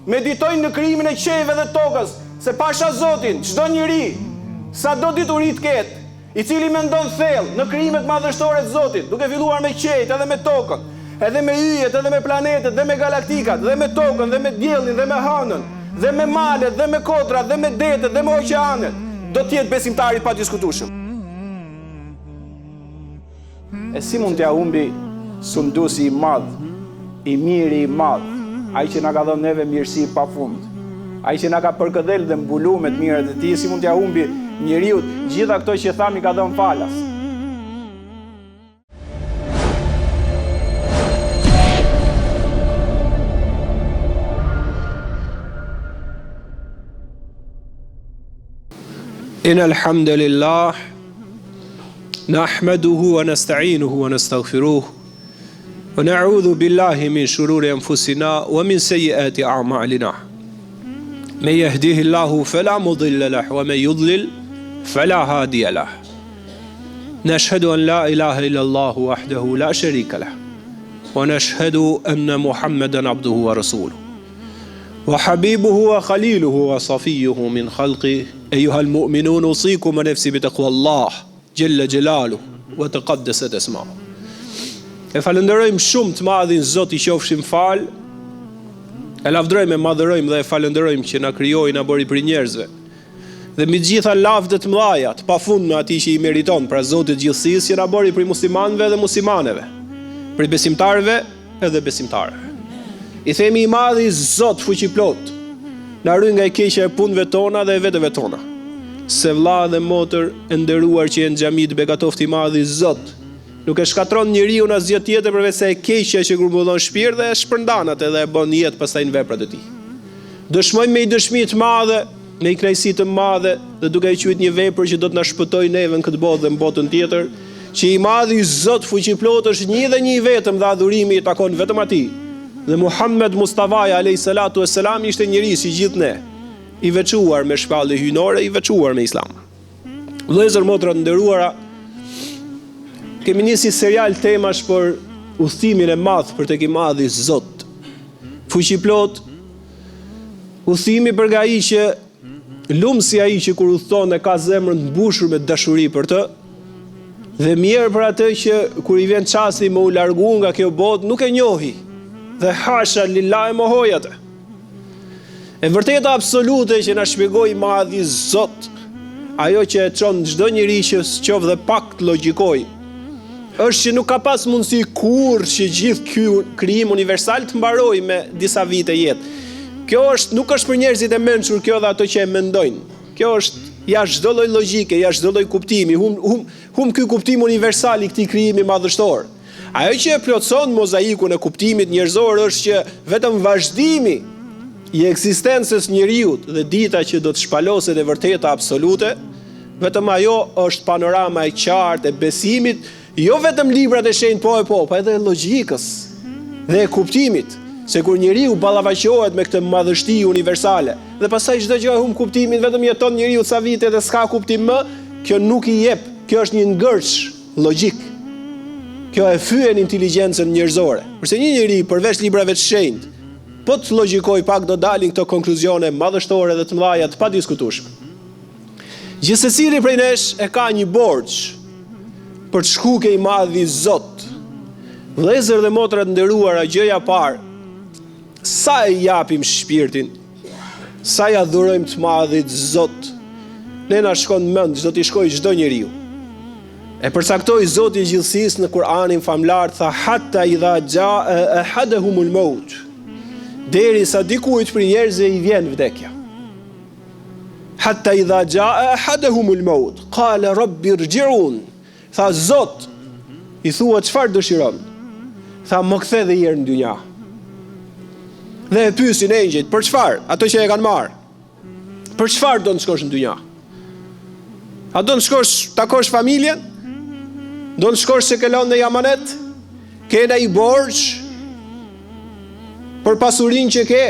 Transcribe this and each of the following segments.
meditojnë në krijimin e qejve dhe tokës, se pasha Zotin, çdo njeri, sa do dituri të ketë, i cili mendon thellë në krijimet madhështore të Zotit, duke filluar me qejt edhe me tokën, edhe me yjet, edhe me planetet, dhe me galaktikat, dhe me tokën, dhe me diellin, dhe me hënën, dhe me malet, dhe me kotrat, dhe me detet, dhe me oqeanet, do t'jetë besimtari pa diskutueshëm. E si mund t'ja humbi sunduesi i madh, i miri i madh, ai që na ka dhënë neve mirësi pafund, ai që na ka përkëdhel dhe mbuluar me të mirat e tij, si mund t'ja humbi njeriu gjitha këto që thami ka dhënë falas? Innal hamdalillah nahmaduhu wa nasta'inuhu wa nastaghfiruh wa na'udhu billahi min shururi anfusina wa min sayyiati a'malina. Man yahdihillahu fala mudilla lahu wa man yudlil fala hadiya lahu. Nashhadu an la ilaha illa Allah wahdahu la sharika lahu wa nashhadu anna Muhammadan abduhu wa rasuluhu wa habibuhu wa khaliluhu wa safiyuhu min khalqihi. أيها المؤمنون أوصيكم ونفسي بتقوى الله جل جلاله وتقدست اسمه. E falenderojmë shumë të madhin Zot, i qofshim fal. E lavdërojmë, e madhërojmë dhe e falenderojmë që na krijoi, na bëri për njerëzve. Dhe me gjitha lavdet mëdha, të pafundme atij që i meriton, pra Zoti i gjithësisë që na bëri për muslimanëve dhe muslimaneve, për besimtarëve edhe besimtarëve. I themi i madhi Zot fuqiplot, na ruaj nga e keqja e punëve tona dhe e vetëve tona. Se vlla dhe motër e nderuar që janë në xhami të begatoftë i madhi Zot, nuk e shkatron njeriu në asgjë tjetër përveç se e keqja që grumbullon shpirt dhe e shpërndan atë dhe e bën jetë pastaj në veprat e tij. Dëshmojmë me një dëshmi të madhe, me një kënaqësi të madhe dhe duke e quajtur një vepër që do të na shpëtojë neve në këtë botë dhe në botën tjetër, që i madhi Zot fuqiplot është një dhe një vetëm dhe adhurimi i takon vetëm atij. Dhe Muhammed Mustafa alayhi salatu wassalam ishte njeri si gjithë ne, i veçuar me shpallje hyjnore, i veçuar me Islam. Vëllezër, motra të nderuara, kemi nisi serial temash për udhëtimin e madh për tek i madhi Zot. Fuqiplot, udhëtimi për ai që lumsi ai që kur udhton e ka zemrën të mbushur me dashuri për të, dhe mirë për atë që kur i vjen çasti me u largu nga kjo botë nuk e njohi. Dhe hasha lillah e mohoj atë. E vërteta absolute që na shpjegoi madhi Zot, ajo që e çon çdo njeri që qoftë dhe pak të logjikoj, është që nuk ka pas mundësi kurrë që gjithë ky krijim universal të mbarojë me disa vite jetë. Kjo nuk është për njerëzit e mençur kjo dhe ato që e mendojnë. Kjo është jashtë çdo lloj logjike, jashtë çdo lloj kuptimi, hum ky kuptim universal i këtij krijimi madhështor. Ajo që e plotson mozaikun e kuptimit njerëzor është që vetëm vazhdimi i ekzistencës njeriut dhe dita që do të shpaloset e vërteta absolute, vetëm ajo është panorama e qartë e besimit, jo vetëm librat e shenjtë po, edhe e logjikës dhe e kuptimit, se kur njeriu ballafaqohet me këtë madhështi universale, dhe pastaj çdo gjë humb kuptimin, vetëm jeton njeriu ca vite dhe s'ka kuptim më, kjo nuk i jep, kjo është një ngërç logjik. Kjo e fyen inteligjencën njerëzore. Përse një njeri përveç librave të shenjtë, po të logjikoj pak do dalin këto konkluzione madhështore dhe të mëdha të padiskutueshme. Gjithsecili prej nesh e ka një borxh për të shkuar ke i madhi Zot. Vëllezër dhe motra të nderuara, gjëja e parë, sa i japim shpirtin, sa i adhurojmë të madhit Zot, ne na shkon mend, çdo t'i shkojë çdo njeriu. E përcaktoi Zoti i gjithësisë në Kur'anin famlar, tha hatta idha jaa ahaduhumul maut, derisa dikujt për njerëzve i vjen vdekja. Hatta idha jaa ahaduhumul maut, qala rabbi irji'un, tha Zot, i thua çfarë dëshiron? Tha më kthe dhe herë në dynja. Dhe e pyesin engjëjt, për çfarë? Ato që e kanë marrë. Për çfarë do të shkosh në dynja? A do të shkosh takosh familjen? Do të shkosh se ke lënë në amanet? Ke ndaj borxh për pasurinë që ke,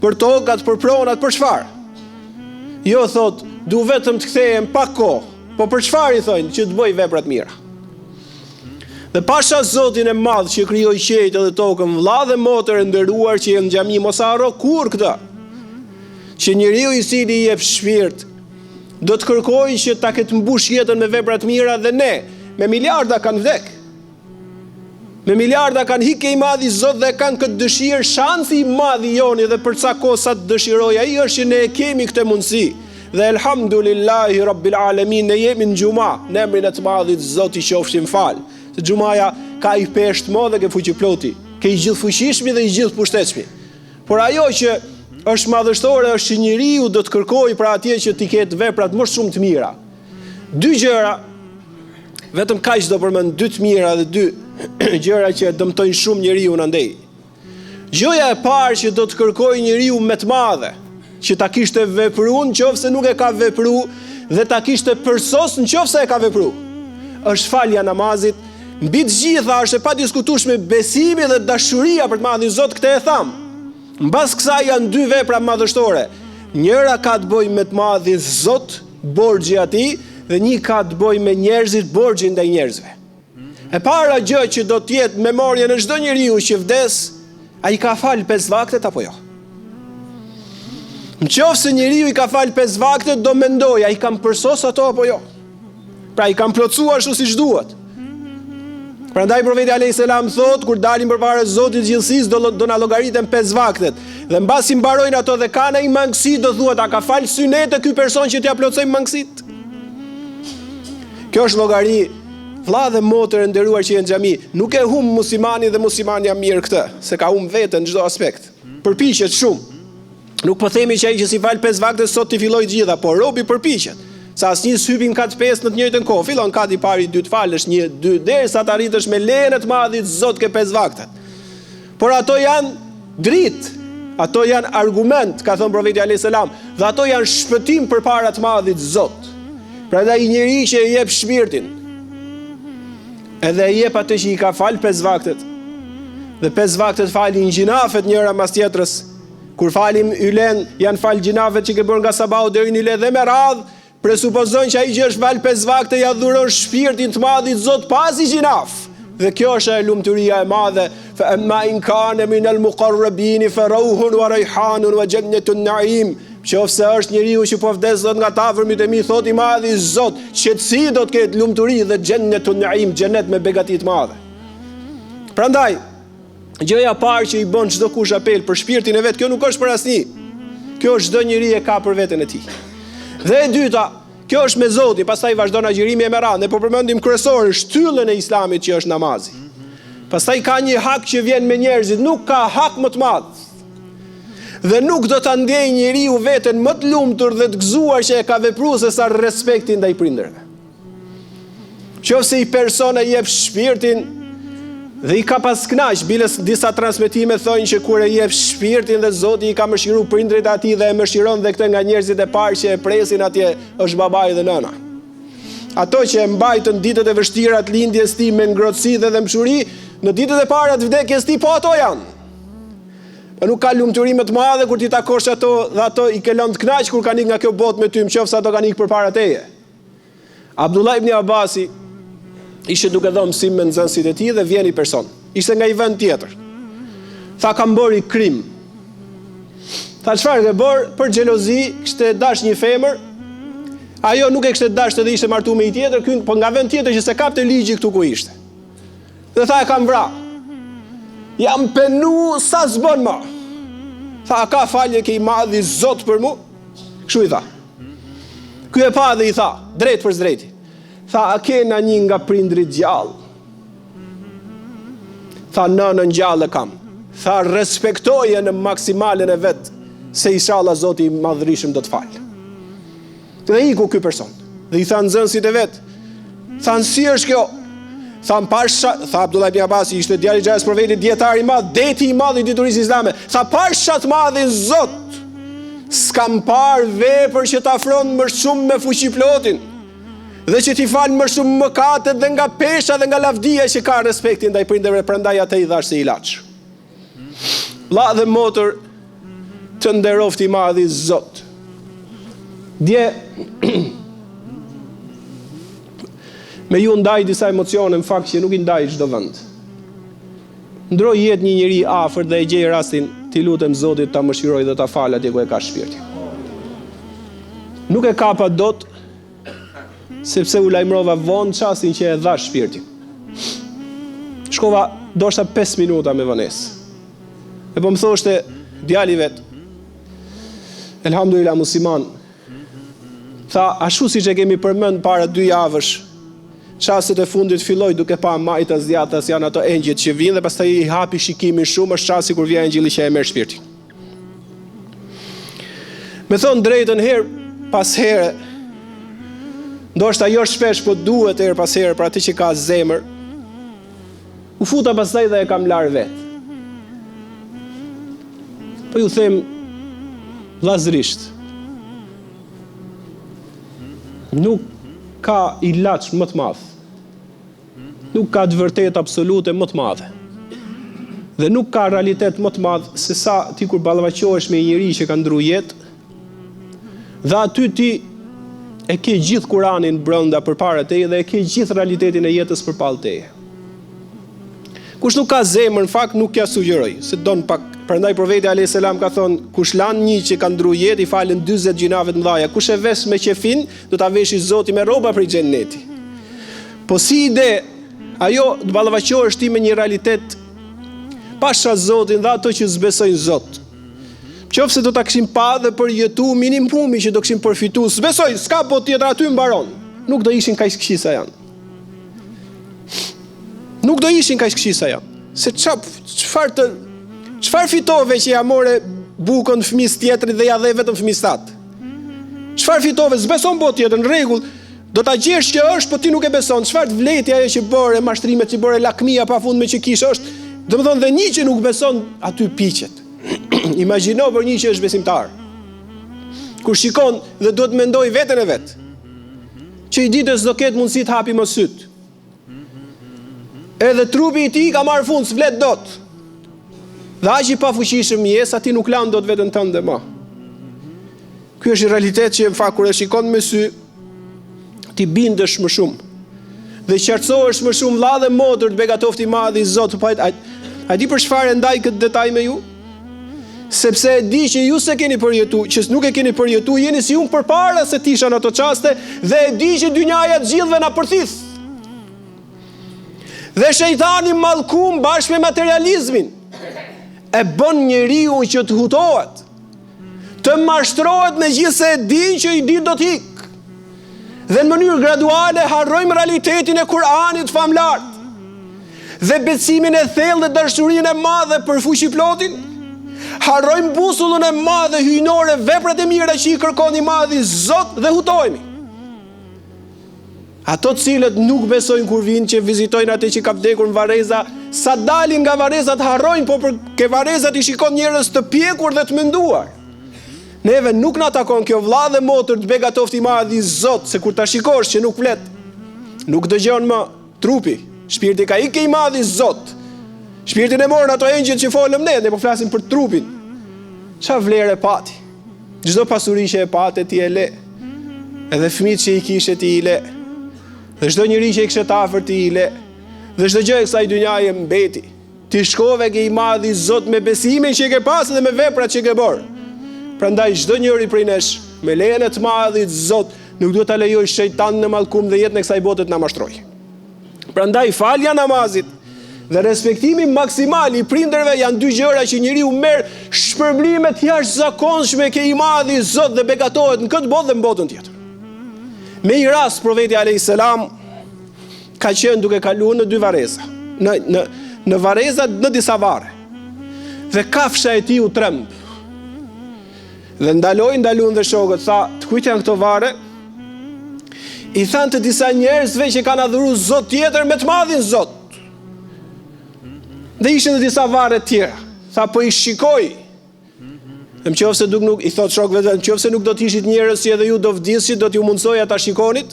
për tokat, për pronat, për çfarë? Jo, thot, du vetëm të kthehem pak kohë. Po për çfarë i thonë? Që të bëj vepra të mira. Dhe pasha Zotin e madh që krijoi qiellin dhe tokën, vëlla dhe motër e nderuar që janë në xhami, mos harro kur këtë. Që njeriu i cili i jep shpirt do të kërkojë që ta ketë mbush jetën me vepra të mira, dhe ne me miliarda kanë vdek. Me miliarda kanë hikë i madh i Zot dhe kanë këtë dëshirë, shansi i madh i joni dhe për ca kohë sa të dëshiroj ai është që ne kemi këtë mundësi. Dhe elhamdulillahi rabbil alamin, ne jemi në xhuma, në emrin e të madhit Zoti qofshin fal. Se xhumaja ka i peshtë më dhe ke fuqi ploti, ke i gjithë fuqishmi dhe i gjithë pushtetshmi. Por ajo që është madhështore është që njeriu do të kërkojë për atje që ti ketë veprat më shumë të mira. Dy gjëra, vetëm kaq do përmend, dy të mira dhe dy gjëra që dëmtojnë shumë njeriu andej. Gjëja e parë që do të kërkojë njeriu me të madhe, që ta kishte vepruar nëse nuk e ka vepruar, dhe ta kishte përsos nëse e ka vepruar, është falja namazit. Mbi të gjitha është e padiskutueshme besimi dhe dashuria për të madhin Zot, këtë e tham. Mbas kësaj janë dy vepra madhështore. Njëra ka të bëjë me të madhin Zot, borxhi atij, dhe një ka të bëjë me njerëzit, borxhi ndaj njerëzve. E para gjë që do të jetë memoria në çdo njeriu që vdes, ai ka fal 5 vaktet apo jo? Nëse njeriu i ka fal 5 vaktet, do mendoj, ai kam përsos ato apo jo? Pra i kam plotësuar ashtu siç duhet. Prandaj profeti alayhis salam thot, kur dalim përpara Zotit gjithësisë do na llogariten 5 vaktet. Dhe mbasi mbarojnë ato dhe kanë ai mangësi, do thuhet a ka fal synet ky person që t'ia plotësoj mangësit. Kjo është llogari, vëlla dhe motër e nderuar që janë në xhami. Nuk e humb muslimani dhe muslimani jam mirë këtë, se ka humb veten në çdo aspekt. Përpiqet shumë. Nuk po themi që ai që si fal 5 vakte sot ti filloj të gjitha, por robi përpiqet. Sa asnjë hypin kat 5 në të njëjtën kohë, fillon kati i pari 2 të falësh, 1, 2 derisa të arritësh me lejen e të madhit Zot ke 5 vakte. Por ato janë dritë, ato janë argument, ka thënë profeti alayhis salam, dhe ato janë shpëtim përpara të madhit Zot. Prandaj i njeriu që i jep shpirtin, edhe i jep atë që i ka fal 5 vaktet, dhe 5 vaktet falin gjinafet njëra mas tjetrës. Kur falim ylen, janë fal gjinafet që ke bërë nga sabahu deri në ylen, dhe me radhë presupozojnë që ai që është fal 5 vakte ja dhuron shpirtin të madhit Zot pasi gjinaf. Dhe kjo është e lumturia e madhe. Fa amma in kana min al muqarrabin fa rawhun wa rayhanun wa jannatun na'im. Nëse është njeriu që po vdes Zot nga të afërmit e mi, thot i madhi Zot, qetësi do të ketë, lumturi dhe jannatun na'im, xhenet me begati të madhe. Prandaj gjëja parë që i bën çdo kush apel për shpirtin e vet, kjo nuk është për asnjë. Kjo çdo njeri e ka për veten e tij. Dhe e dyta, kjo është me Zotin, pastaj vazhdon agjërimi e merat. Ne po përmendim kryesor shtyllën e Islamit që është namazi. Pastaj ka një hak që vjen me njerëzit, nuk ka hak më të madh. Dhe nuk do ta ndjej njeriu veten më të lumtur dhe të gëzuar që e ka vepruar se sa respekti ndaj prindërve. Nëse i persona jep shpirtin dhe i ka pas kënaq, biles disa transmetime thonë që kur e jep shpirtin dhe Zoti i ka mëshiruar prindrit e atij dhe e mëshiron dhe këtë nga njerëzit e parë që e presin atje është babai dhe nëna. Ato që e mbajtën ditët e vështira të lindjes tij me ngrohtësi dhe dëmshuri, në ditët e para të vdekjes tij po ato janë. Po nuk ka lumturi më të madhe kur ti takosh ato dhe ato i ke lënë të kënaq kur kanë ikë nga kjo botë me ty, nëse ato kanë ikë përpara teje. Abdullah ibn Abasi ishte duke dhënë mësim me nxënësit e tij dhe vjen një person. Ishte nga një vend tjetër. Tha kam bërë krim. Tha çfarë ke bërë? Për xhelozi, kishte dash një femër. Ajo nuk e kishte dashur edhe ishte martuar me një tjetër, ky po nga vend tjetër që se kapte ligji këtu ku ishte. Dhe tha e kam vrarë. Jam penu sa s'bën më. Tha ka falje ke i madhi Zot për mu? Kështu i tha. Ky e pa dhe i tha, drejt për drejti. Tha, a kena një nga prindrit gjallë? Tha, nënën gjallë kam. Tha, respektoje në maksimalen e vetë, se inshallah Zoti i madhërishëm do të falë. Dhe iku ky person. Dhe i tha nxënësit e vetë. Tha, si është kjo? Tha, tha Abdullah ibn Abasi, ishte djali i xhas profetit, dietar i madh, deti i madh i diturisë islame. Tha, parshat madhin Zot, s'kam parë vepër që të afron më shumë me fuqi plotin, dhe që ti falë më shumë mëkatet dhe nga pesha dhe nga lavdia që ka respektin ndaj prindërve, prandaj atë i dhash se ilaç. Vëlla dhe motër, të nderoftë i madhi Zot. Dje Me ju ndaj disa emocione në fakt që nuk i ndaj çdo vend. Ndroj jetë një njeri afër dhe e gjej rastin, ti lutem Zotit ta mëshiroj dhe ta fal atje ku e ka shpirti. Nuk e kapa dot, sepse u lajmërova vonë çastin që e dha shpirtin. Shkova ndoshta 5 minuta me vonesë. E po më thoshte djali vet, elhamdulillah musliman, tha, ashtu siç e kemi përmend para 2 javësh, çastet e fundit filloi duke pa majta zjatas, janë ato engjëjt që vinë dhe pastaj i hapi shikimin shumë, është çasti kur vjen engjëlli që e merr shpirtin. Me thonë drejtën herë pas here, ndoshta jo shpesh, po duhet herë pas here për atë që ka zemër, u futa pastaj dhe e kam larë vetë. Po ju them vllazërisht, nuk ka ilaç më të madh, nuk ka të vërtetë absolute më të madhe, dhe nuk ka realitet më të madh se sa ti kur ballafaqohesh me një njeri që ka ndruar jetë, dhe aty ti e ke gjithë Kuranin brenda përpara teje dhe e ke gjithë realitetin e jetës përpallë teje. Kush nuk ka zemër, në fakt nuk ja sugjeroj, se don pak. Prandaj profeti alayhis salam ka thonë, kush lan një që ka ndruar jetë, i falen 40 gjinave të mëdha. Kush e vesh me qefin, do ta veshi Zoti me rroba për xheneti. Po si ide, ajo të ballafaqohesh ti me një realitet pasha Zotin dhe ato që zbesojnë Zot. Qofse do ta kishim pa dhe për jetu minimumi që do kishim përfitu, s'besoj, s'ka po tjetër, aty mbaron. Nuk do ishin kaq këqija janë. Nuk do ishin kaq këqija janë. Se çfarë fitove që ja more bukën fëmis tjetrit dhe ja dhe vetëm fëmis tat? Çfarë fitove? S'beson po tjetër, në rregull, do ta gjesh që është, po ti nuk e beson. Çfarë vleti ajo që bëre, mashtrimet që bëre, lakmia pafundme që kishte është, domethënë dhe një që nuk beson aty piqet. Imagjino për një që është besimtar. Kur shikon dhe duhet mendoj veten e vet, që i ditës do ketë mundësi të hapi më syt. Edhe trupi i tij ka marrë fund, s'vlet dot. Dhe aq i pafuqishëm jes, ati nuk lan dot veten tënde më. Ky është realitet që në fakt kur e shikon me sy, ti bindesh më shumë. Dhe qartësohesh më shumë vëlla dhe motër të begatofti i madh i Zotit. Po a di për çfarë ndaj këtë detaj me ju? Sepse e di që ju se keni përjetu, që nuk e keni përjetu, jeni si unë përpara se tisha në ato çaste, dhe e di që dynjaja të gjithëve na përthith. Dhe shejtani mallkum bashkë me materializmin e bën njeriu që të hutohet, të mashtrohet me gjithë se e din që i dit do t'ik. Dhe në mënyrë graduale harrojmë realitetin e Kur'anit famlar dhe besimin e thellë dhe dashurinë e madhe për fuqiplotin. Harrojmë busullën e madhe hyjnore, veprat e mira që i kërkon i madhi Zot dhe hutohemi. Ato të cilët nuk besojnë kur vinë, që vizitojnë atë që ka vdekur në Vareza, sa dalin nga Varezat harrojnë, po për ke Varezat i shikon njerëz të pjekur dhe të menduar. Neve nuk na takon kjo vëlla dhe motër të begatofti i madh i Zot, se kur ta shikosh që nuk flet, nuk dëgjon më trupi, shpirti ka ikë i madh i Zot. Shpirtin e morën ato engjëjt që folëm ne po flasim për trupin. Çfarë vlerë pati? Çdo pasuri që e patë ti e le. Edhe fëmijët që i kishe ti i le. Dhe çdo njeri që i kishte afër ti i le. Dhe çdo gjë e kësaj dynjaje mbeti. Ti shkove ke i madh i Zot me besimin që e ke pasur dhe me veprat që ke bërë. Prandaj çdo njeri prej nesh me lejen e të madhit Zot nuk duhet ta lejoj shejtanin në mallkum dhe jetën e kësaj bote të na mashtrojë. Prandaj falja namazit dhe respektimi maksimal i prindërve janë dy gjëra që njeriu merr shpërblime të jashtëzakonshme ke i madhi Zot dhe begatohet në këtë botë dhe në botën tjetër. Me një rast profeti alayhis salam ka qenë duke kaluar në dy vareza, në vareza në disa varre. Dhe kafsha e tij u tremb. Dhe ndalun dhe shokët, tha, të kujt janë këto varre? I thanë të disa njerëzve që kanë adhuruar Zot tjetër me të madhin Zot. Dhe ishin dhe disa varre tjera. Tha, po i shikoj. Në qofse nuk, i thot shokëve, në qofse nuk do t'ishit njerëz si edhe ju do vdesit, do t'ju mundsoja ta shikonit,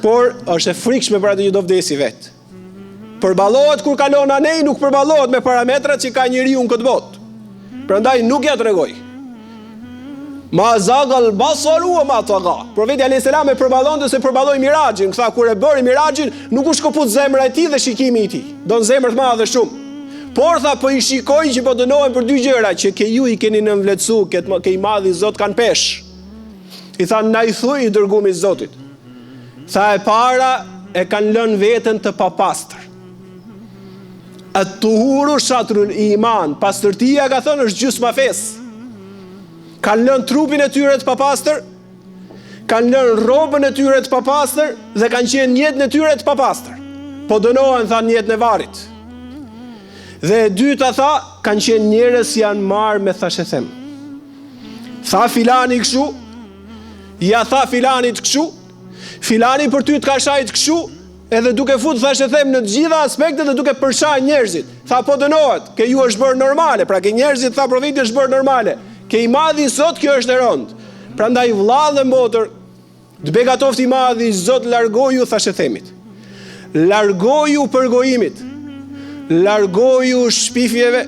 por është e frikshme për atë që do vdesi vetë. Përballohet kur kalon anej, nuk përballohet me parametrat që ka njeriu në këtë botë. Prandaj nuk ja tregoj. Ma zagal basaru wa ma taga. Profeti alayhis salam e përballonte se përballoi Miraxhin, tha kur e bëri Miraxhin, nuk u shkoput zemra e tij dhe shikimi i tij. Don zemër të madhe shumë. Por tha po I shikoj që po dënohen për dy gjëra, që ke ju I keni nënvlerësu, ke I madhi Zot kanë pesh. I tha na I thuj I dërguami I Zotit. Tha e para e kanë lënë veten të papastër. At-tuhuru shatrul iman, pastërtia ka thënë është gjysma fesë. Kanë lënë trupin e tyre të papastër, kanë lënë rrobën e tyre të papastër dhe kanë qenë jetën e tyre të papastër. Po dënohen tha në jetën e varrit. Dhe e dyta tha, kanë qenë njerëz janë marrë me thashë them. Tha filani kështu, ja tha filanit kështu, filani për ty të ka shajt kështu, edhe duke fut thashë them në të gjitha aspektet dhe duke përshaj njerëzit. Tha po dënohet, ke ju është bërë normale, pra ke njerëzit tha profeti është bërë normale. Ke I madhi Zot kjo është e rëndë. Prandaj vëlla dhe motër, të begatoft I madhi Zot largoju thashë themit. Largoju përgojimit. Largoju shpifjeve,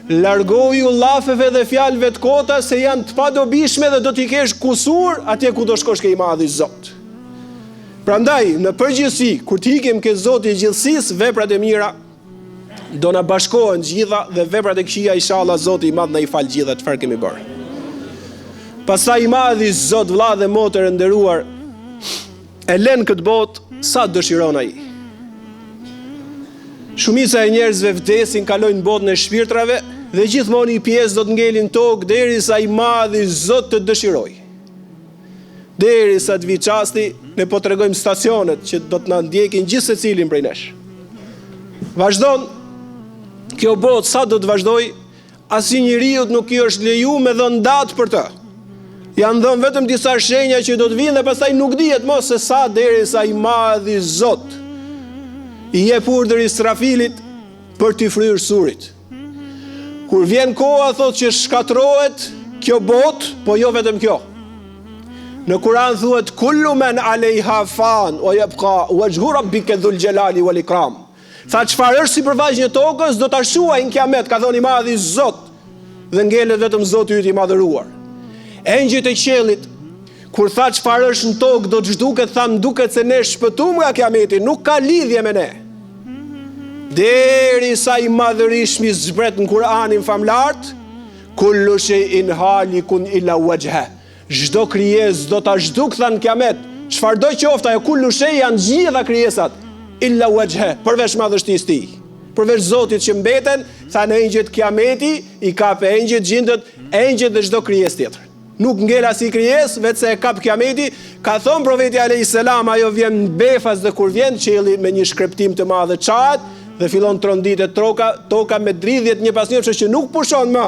largoju llafeve dhe fjalëve të kota se janë të padobishme dhe do t'i kesh kusur atje ku do shkosh ke I madhi Zot. Prandaj në përgjithësi kur t'ikim ke Zoti I gjithësisë, veprat e mira do na bashkohen gjitha dhe veprat e këqija inshallah Zoti I madh na I fal gjitha çfarë kemi bërë. Pastaj I madhi Zot vëlla dhe motër e nderuar e lën këtë botë sa dëshiron ai. Shumica e njerëzve vdesin, kalojnë botën e shpirtrave dhe gjithmonë I pjesë do të ngelin tokë derisa I madhi Zot të dëshiroj. Derisa të vi çasti, ne po tregojmë stacionet që do të na ndjekin gjithë secilin prej nesh. Vazhdon kjo botë sa do të vazhdoj, asnjë njeriu nuk I është leju me dhënë datë për të. Janë dhënë vetëm disa shenja që do të vinë dhe pastaj nuk dihet mos se sa derisa I madhi Zot I jep urdhër Israfilit për t'i fryrë surit. Kur vjen koha thotë që shkatrohet kjo botë, po jo vetëm kjo. Në Kur'an thuhet kullu men alejha fan wa yabqa wajhu rabbika dhul jalali wal ikram. Tha çfarë është sipërfaqja e tokës do ta shuajë në kiamet, ka thënë I madhi Zot, dhe ngelet vetëm Zoti yt I madhëruar. Engjëjt e qiellit kur tha çfarë është në tokë do të zhduket, tha duket se ne shpëtuam nga kiameti, nuk ka lidhje me ne. Derisa I madhërishmi zbret në Kur'anin famlart, kullu shay'in halikun illa wajha. Çdo krijesë do ta zhduk tha në kiamet, çfarëdo qoftë ajo kullu shay janë gjitha krijesat illa wajha, përveç madhështisë tij. Përveç Zotit që mbeten, tha në engjëjt kiameti I kap engjëjt, gjindët, engjëjt dhe çdo krijesë tjetër. Nuk ngel as I krijesë, vetë se e kap kiameti, ka thënë profeti alayhis salam, ajo vjen në befas dhe kur vjen qielli me një shkreptim të madh çahet dhe fillon tronditet toka me dridhjet një pas njëse që nuk pushon më.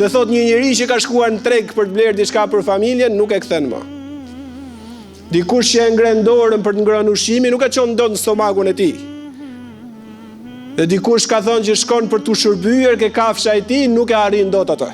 Dhe thot një njeri që ka shkuar në treg për të blerë diçka për familjen, nuk e kthen më. Dikush që e ngren dorën për të ngrënë ushqimin, nuk e çon dot në stomakun e tij. Dhe dikush ka thënë që shkon për t'u shërbyer ke kafsha e tij, nuk e arrin dot atë.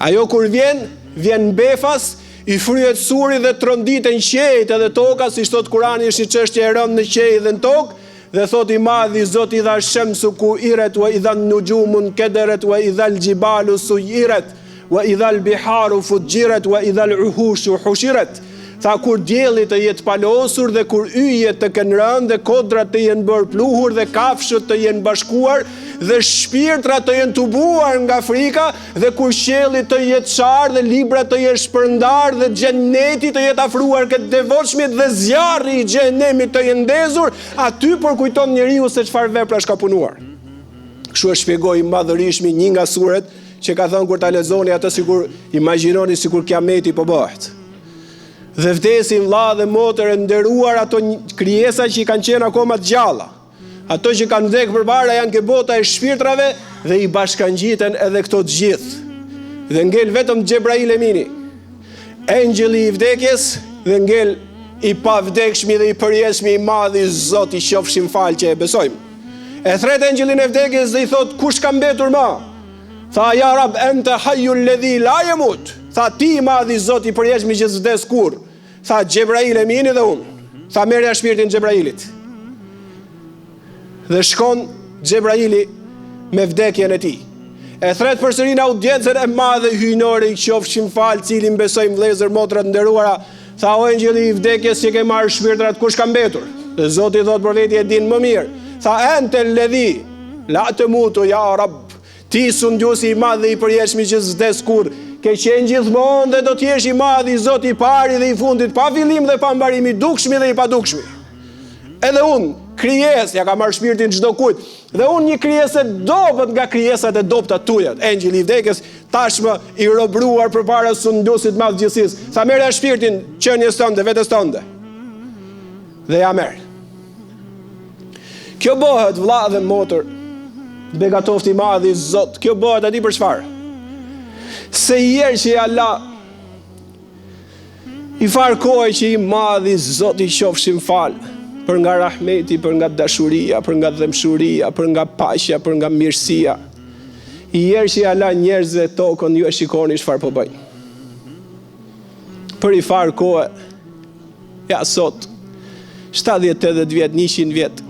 Ajo kur vjen në befas, I fryhet suri dhe tronditen qejt edhe toka, si thot Kurani është një çështje e rëndë në qej dhe në tokë, dhe thot I madhi Zoti idha shamsu kuirat wa idha nujumun kadarat wa idha aljibalu suyirat wa idha albiharu fujirat wa idha aluhushu hushirat. Tha kur dielli të jetë palosur dhe kur yjet të kenë rënë dhe kodrat të jenë bërë pluhur dhe kafshët të jenë bashkuar dhe shpirtrat të jenë tubuar nga frika dhe kur qielli të jetë qarë dhe librat të jenë shpërndar dhe xheneti të jetë afruar këtë devotshmit dhe zjarri I xhenemit të jenë ndezur, aty përkujton njeriu se çfarë veprash ka punuar. Kështu e shpjegoi madhërishmi një nga suret që ka thënë kur ta lexoni atë sikur imagjinoni sikur kiameti po bëhet. Dhe vdesin vëlla dhe motër e nderuar ato krijesa që I kanë qenë akoma të gjalla. Ato që kanë vdekur përpara janë ke bota e shpirtrave dhe I bashkangjiten edhe këto të gjithë. Dhe ngel vetëm Xhebrail Emini, engjëlli I vdekjes, dhe ngel I pavdekshmi dhe I përjeshmi I madhi Zoti qofshin fal që e besojmë. E thret engjëllin e vdekjes dhe I thot kush ka mbetur më? Tha ja Rab ente hayyul ladhi la yamut. Tha ti I madhi Zoti I përjeshmi që s'vdes kur. Tha Xhebrail Emini dhe unë. Tha merja shpirtin Xhebrailit. Dhe shkon Xhebraili me vdekjen e tij. E thret përsëri në audiencën e madhe hyjnore i qofshin fal, cilin besojmë vëllezër motra të nderuara, tha o engjëlli i vdekjes që ke marrë shpirtrat, kush ka mbetur? Dhe Zoti thot profeti e din më mirë. Tha ente ledhi, la të mutu ja Rab, ti sundjuesi i madh dhe i përjetshëm që s'vdes kurrë, ke qenë gjithmonë dhe do të jesh i madh i Zoti i pari dhe i fundit, pa fillim dhe pa mbarim, i dukshmi dhe i padukshmi. Edhe unë, krijesë, ja ka marrë shpirtin çdo kujt. Dhe unë një krijesë dobët nga krijesat e dobta tuaja. Engjëlli i vdekjes tashmë i robruar përpara sundjuesit madh gjithësisë. Tha merr shpirtin qenies tënde, vetes tënde. Dhe ja merr. Kjo bëhet vëlla dhe motër, begatofti i madh i Zot. Kjo bëhet a di për çfarë? Se herë që Allah i farkoj që i madh i Zot i qofshin fal, për nga rahmeti, për nga dashuria, për nga dhemshuria, për nga paqja, për nga mirësia. I herë që Allah njerëzve tokën, ju e shikoni çfarë po bëjnë. Për i farë kohë, ja sot, 70-80 vjet, 100 vjet,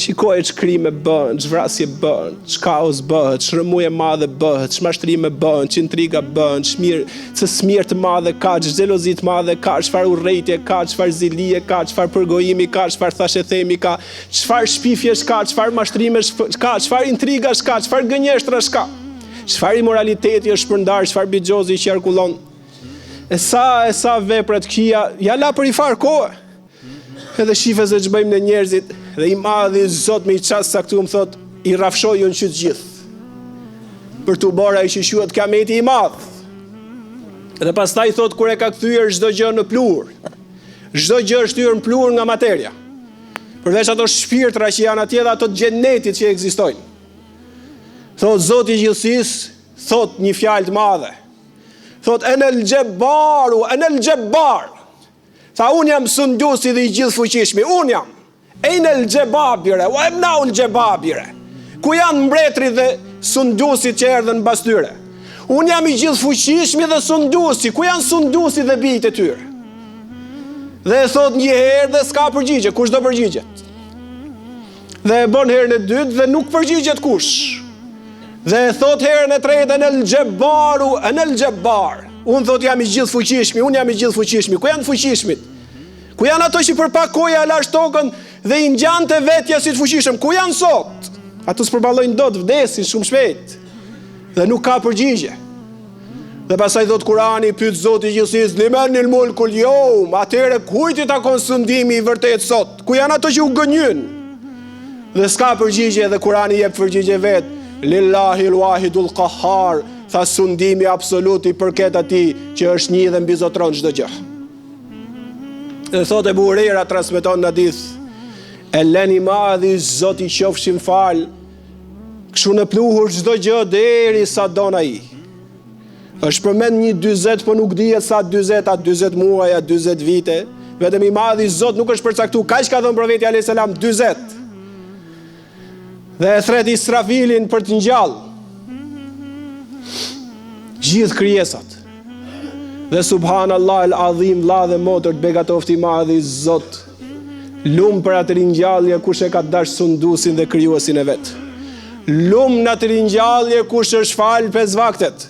shikoj ç'krime bëhen, ç'vrasje bëhen, ç'kaos bëhet, ç'rëmuje madhe bëhet, ç'mashtrime bëhen, ç'intriga bëhen, ç'smirë të madhe ka, ç'xhelozi të madhe ka, çfarë urrejtje ka, çfarë zilie ka, çfarë përgojimi ka, çfarë thashë themi ka, çfarë shpifjesh ka, çfarë mashtrimesh ka, çfarë intrigash ka, çfarë gënjeshtrash ka, çfarë imoraliteti është shpërndar, çfarë bigjozi qarkullon. E sa vepra të këqija, ja la për i farë kohë. Edhe shife se që bëjmë në njerëzit, dhe i madhi Zot me i qasë sa këtu më thot, i rafshojnë që të gjithë. Për të bora i që shuhet kameti i madh. Dhe pastaj thot, kur e ka kthyer çdo gjë në plur, çdo gjë është hyrë në plur nga materja. Përveç ato shpirtra që janë atje dhe ato xhenetit që ekzistojnë. Thot Zoti i gjithësisë, thot një fjalë të madhe. Thot enel xhebaru, enel xhebar. Tha unë jam sundjuesi dhe i gjithë fuqishmi, unë jam. Enel xhebabire, wa emnaul xhebabire. Ku janë mbretëri dhe sundjuesit që erdhën mbas tyre? Unë jam i gjithë fuqishmi dhe sundjuesi, ku janë sundjuesi dhe bijtë e tyre? Dhe e thot një herë dhe s'ka përgjigje, kush do përgjigjet? Dhe e bën herën e dytë dhe nuk përgjigjet kush. Dhe e thot herën e tretë enel xhebaru, enel xhebar. Unë thot jam i gjithë fuqishmi, unë jam i gjithë fuqishmi. Ku janë fuqishmit? Ku janë ato që për pak kohë ja lash tokën dhe i ngjante vetja si të fuqishëm? Ku janë sot? Ato s'përballojnë dot, vdesin shumë shpejt. Dhe nuk ka përgjigje. Dhe pastaj thot Kurani, pyet Zoti i gjithësisë, "Limanil mulkul yawm", atëre kujt i takon sundimi i vërtet sot? Ku janë ato që u gënjyn? Dhe s'ka përgjigje dhe Kurani jep përgjigje vet. Lillahil wahidul qahhar. Tha sundimi absolut i përket atij që është një dhe mbi zotron çdo gjë. Dhe thot Ebu Hurajra transmeton në hadith, e leni madhi Zoti qofshin fal, kështu në pluhur çdo gjë deri sa don ai. Është përmend një 40, po nuk dihet sa 40, a 40 muaj, a 40 vite. Vetëm i madhi Zot nuk është përcaktuar, kaq ka thënë profeti alayhis salam 40. Dhe e thret Israfilin për të ngjall gjithë krijesat. Dhe subhanallah el adhim, vlla dhe motër, begatofti i madh i Zot, lum për atë ringjallje kush e ka dash sundusin dhe krijuesin e vet. Lum në atë ringjallje kush është fal 5 vaktet.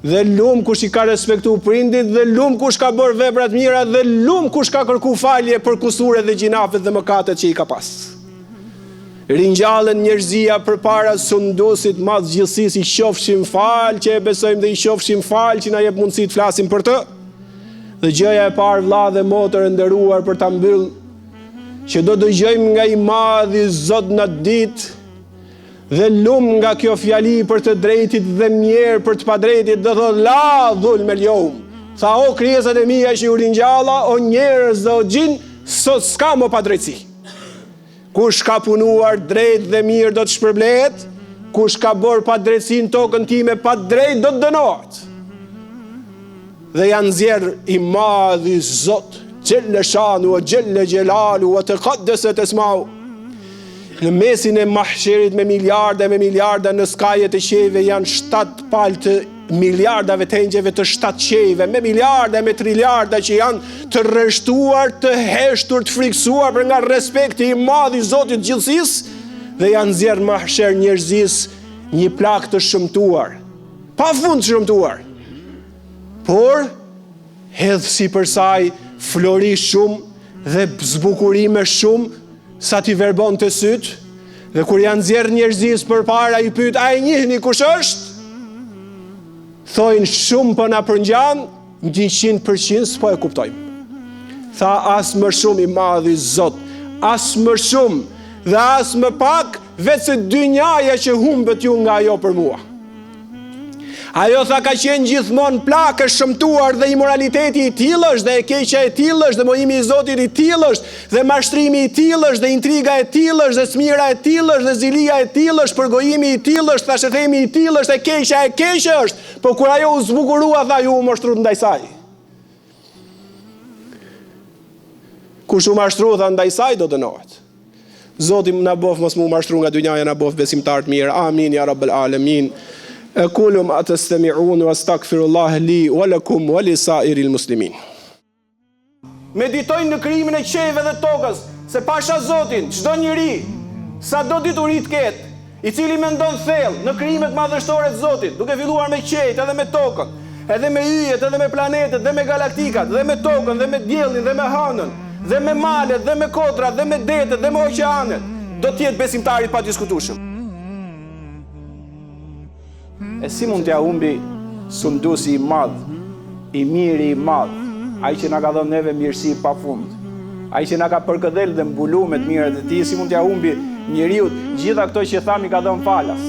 Dhe lum kush i ka respektu prindit, dhe lum kush ka bërë vepra të mira, dhe lum kush ka kërku falje për kusuret dhe gjinafet dhe mëkatet që i ka pas. Ringjallen njerëzia përpara sundusit madh gjithësisë, i qofshim fal, që e besojmë dhe i qofshim fal që na jep mundësi të flasim për të. Dhe gjëja e parë, vëlla dhe motër e nderuar, për ta mbyll, që do dëgjojmë nga i madhi Zot në ditë, dhe lum nga kjo fjali për të drejtit dhe mjerë për të padrejtit, dhe thot la dhulm el yawm. Tha o krijesat e mia që u ringjalla, o njerëz dhe o gjin, sot s'ka më padrejtësi. Kush ka punuar drejt dhe mirë do të shpërblehet, kush ka bërë padrejtësi në tokën time pa drejt do të dënohet. Dhe janë nxjerr i madhi Zot, Gjelle shanu, o Gjelle gjelalu, o të qaddeset esmau. Në mesin e mahsherit me miliarda në skajet e qejve janë 7 palë të miliardave të engjëve të 7 qejve, me miliarda, me triliarda që janë të rreshtuar, të heshtur, të friksuar për nga respekti i madh i Zotit gjithësisë, dhe janë nxjerr mahsher njerëzis një plak të shëmtuar, pa fund shëmtuar, por hedh sipër saj flori shumë dhe zbukurime shumë sa t'i verbon të syt, dhe kur janë nxjerr njerëzis përpara i pyet a e njihni kush është? Thojnë shumë po na përngjan, 100% s'po e kuptojmë. Tha as më shumë i madhi Zot, as më shumë dhe as më pak, vetë se dynjaja që humbet ju nga ajo për mua. Ajo tha ka qenë gjithmonë plakë shëmtuar dhe imoraliteti i tillë është, dhe e keqja e tillë është, dhe mojimi i Zotit i tillë është, dhe mashtrimi i tillë është, dhe intriga e tillë është, dhe smira e tillë është, dhe zilia e tillë është, përgojimi i tillë është, thashëthemi i tillë është, e keqja është, por kur ajo u zbukurua tha ju u mashtruat ndaj saj. Kush u mashtruat ndaj saj do dënohet. Zoti na bof mos mu mashtru nga dynjaja, na bof besimtar të mirë. Amin ya rabbal alamin. أقول ما تستمعون وأستغفر الله لي ولكم ولسائر المسلمين. Meditojnë në krijimin e qejve dhe tokës, se pasha Zotin, çdo njeri, sa do dituri të ketë, i cili mendon thellë në krijimet madhështore të Zotit, duke filluar me qejt, edhe me tokën, edhe me yjet, edhe me planetet, dhe me galaktikat, dhe me tokën, dhe me diellin, dhe me hënën, dhe me malet, dhe me kotrat, dhe me detet, dhe me oqeanet, do të jetë besimtari pa diskutueshëm. E si mund t'ja humbi sunduesi i madh, i miri i madh, ai që na ka dhënë neve mirësi pa fund, ai që na ka përkëdhel dhe mbulu me të mirat e tij, si mund t'ja humbi njeriu gjitha këto që thamë i ka dhënë falas.